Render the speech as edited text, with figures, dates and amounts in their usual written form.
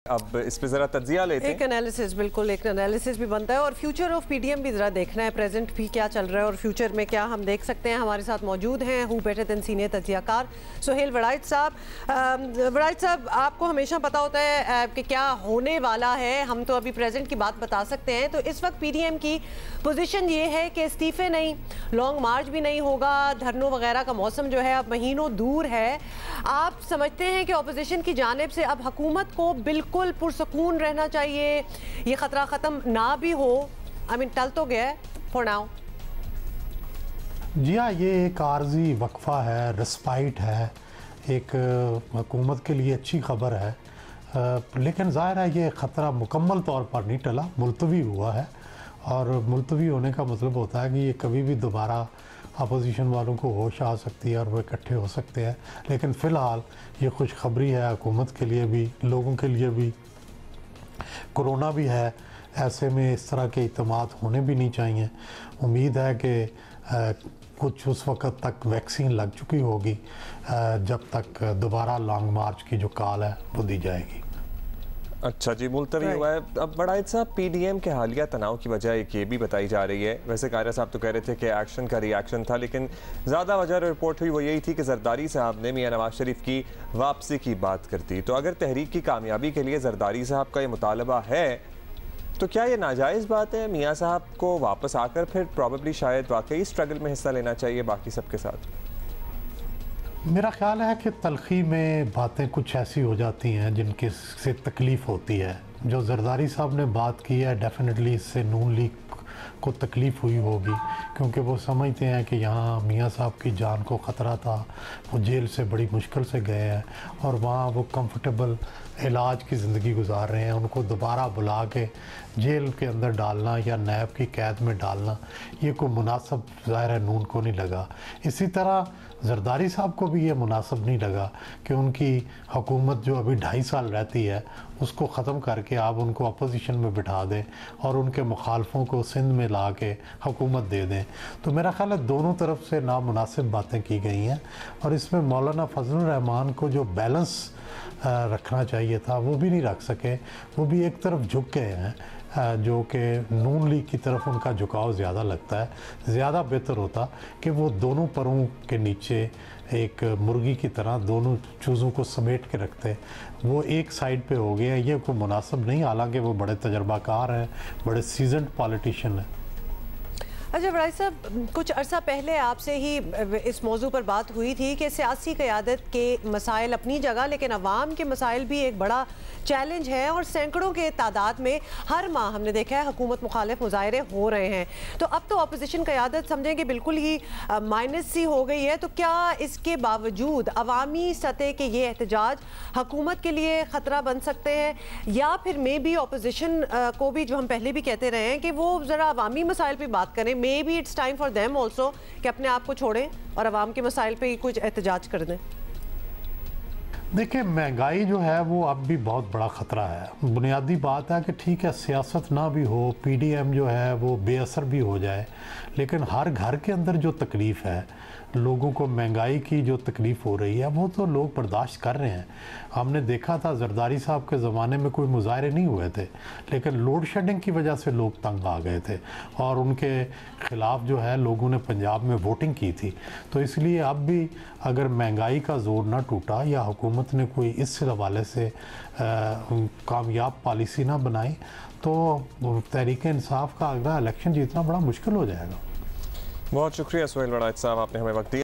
अब इस पे ज़रा तज्जिया लेते हैं। एक एनालिसिस, बिल्कुल एक एनालिसिस भी बनता है और फ्यूचर ऑफ पीडीएम भी ज़रा देखना है, प्रेजेंट भी क्या चल रहा है और फ्यूचर में क्या हम देख सकते हैं। हमारे साथ मौजूद हैं हु बेटर देन सीनियर तज्जियाकार सुहेल वड़ाइच साहब। वड़ाइच साहब, आपको हमेशा पता होता है कि क्या होने वाला है, हम तो अभी प्रेजेंट की बात बता सकते हैं। तो इस वक्त पीडीएम की पोजीशन ये है कि इस्तीफे नहीं, लॉन्ग मार्च भी नहीं होगा, धरनों वगैरह का मौसम जो है अब महीनों दूर है। आप समझते हैं कि अपोजिशन की जानिब से अब हुकूमत को बिल्कुल पुरसकून रहना चाहिए, ये खतरा ख़त्म ना भी हो? आई मीन टल तो गया फॉर नाउ। जी हाँ, ये एक आर्जी वक्फा है, रिस्पाइट है, एक हुकूमत के लिए अच्छी खबर है। लेकिन ज़ाहिर है ये ख़तरा मुकम्मल तौर पर नहीं टला, मुलतवी हुआ है। और मुलतवी होने का मतलब होता है कि ये कभी भी दोबारा अपोजिशन वालों को होश आ सकती है और वो इकट्ठे हो सकते हैं। लेकिन फ़िलहाल ये खुशखबरी है हुकूमत के लिए भी, लोगों के लिए भी। कोरोना भी है, ऐसे में इस तरह के इत्तेमाद होने भी नहीं चाहिए। उम्मीद है कि कुछ उस वक़्त तक वैक्सीन लग चुकी होगी जब तक दोबारा लॉन्ग मार्च की जो कॉल है वो दी जाएगी। अच्छा जी, मुलतवी हुआ है। अब वड़ाइच साहब, पीडीएम के हालिया तनाव की वजह एक ये भी बताई जा रही है, वैसे कायरा साहब तो कह रहे थे कि एक्शन का रिएक्शन था, लेकिन ज़्यादा वजह रिपोर्ट हुई वो यही थी कि जरदारी साहब ने मियां नवाज शरीफ की वापसी की बात करती। तो अगर तहरीक की कामयाबी के लिए जरदारी साहब का ये मुतालबा है तो क्या ये नाजायज़ बात है? मियाँ साहब को वापस आकर फिर प्रॉबेबली शायद वाकई स्ट्रगल में हिस्सा लेना चाहिए बाकी सबके साथ। मेरा ख्याल है कि तलखी में बातें कुछ ऐसी हो जाती हैं जिनके से तकलीफ़ होती है। जो जरदारी साहब ने बात की है, डेफिनेटली इससे नून लीग को तकलीफ़ हुई होगी, क्योंकि वो समझते हैं कि यहाँ मियाँ साहब की जान को ख़तरा था, वो जेल से बड़ी मुश्किल से गए हैं और वहाँ वो कंफर्टेबल इलाज की ज़िंदगी गुजार रहे हैं। उनको दोबारा बुला के जेल के अंदर डालना या नैब की कैद में डालना, ये कोई मुनासिब ज़ाहिर है नून को नहीं लगा। इसी तरह जरदारी साहब को भी ये मुनासिब नहीं लगा कि उनकी हुकूमत जो अभी 2.5 साल रहती है उसको ख़त्म करके आप उनको अपोजिशन में बिठा दें और उनके मुखालफों को सिंध में ला के हुकूमत दे दें। तो मेरा ख्याल है दोनों तरफ से नामुनासिब बातें की गई हैं और इसमें मौलाना फजलुर रहमान को जो बैलेंस रखना चाहिए था वो भी नहीं रख सके। वो भी एक तरफ झुक गए हैं, जो कि नून लीग की तरफ उनका झुकाव ज़्यादा लगता है। ज़्यादा बेहतर होता कि वो दोनों परों के नीचे एक मुर्गी की तरह दोनों चूज़ों को समेट के रखते। वो एक साइड पे हो गया, ये कोई मुनासिब नहीं। हालांकि वो बड़े तजर्बाकार हैं, बड़े सीजन्ड पॉलिटिशियन हैं। अच्छा वड़ाइच साहब, कुछ अरसा पहले आपसे ही इस मौजू पर बात हुई थी कि सियासी क़यादत के मसाइल अपनी जगह, लेकिन अवाम के मसाइल भी एक बड़ा चैलेंज है और सैकड़ों के तादाद में हर माह हमने देखा है हुकूमत मुखालिफ मुजाहरे हो रहे हैं। तो अब तो अपोजिशन क़यादत समझेंगे बिल्कुल ही माइनस सी हो गई है। तो क्या इसके बावजूद अवामी सतह के ये एहतजाज हुकूमत के लिए ख़तरा बन सकते हैं, या फिर मे बी अपोजिशन को भी, जो हम पहले भी कहते रहे हैं, कि वो ज़रा अवामी मसाइल पर बात करें? May be it's time for them also कि अपने आप को छोड़ें और अवाम के मसाइल पे कुछ एहतजाज कर दें। देखिए, महंगाई जो है वो अब भी बहुत बड़ा ख़तरा है। बुनियादी बात है कि ठीक है सियासत ना भी हो, पीडीएम जो है वो बेअसर भी हो जाए, लेकिन हर घर के अंदर जो तकलीफ़ है, लोगों को महंगाई की जो तकलीफ़ हो रही है वो तो लोग बर्दाश्त कर रहे हैं। हमने देखा था जरदारी साहब के ज़माने में कोई मुजाहरे नहीं हुए थे, लेकिन लोड शेडिंग की वजह से लोग तंग आ गए थे और उनके ख़िलाफ़ जो है लोगों ने पंजाब में वोटिंग की थी। तो इसलिए अब भी अगर महंगाई का ज़ोर ना टूटा या हुकूमत ने कोई इस हवाले से कामयाब पॉलिसी ना बनाई तो तहरीक इंसाफ का अगला इलेक्शन जीतना बड़ा मुश्किल हो जाएगा। बहुत शुक्रिया सुहेल वड़ाइच साहब, आपने हमें वक्त दिया।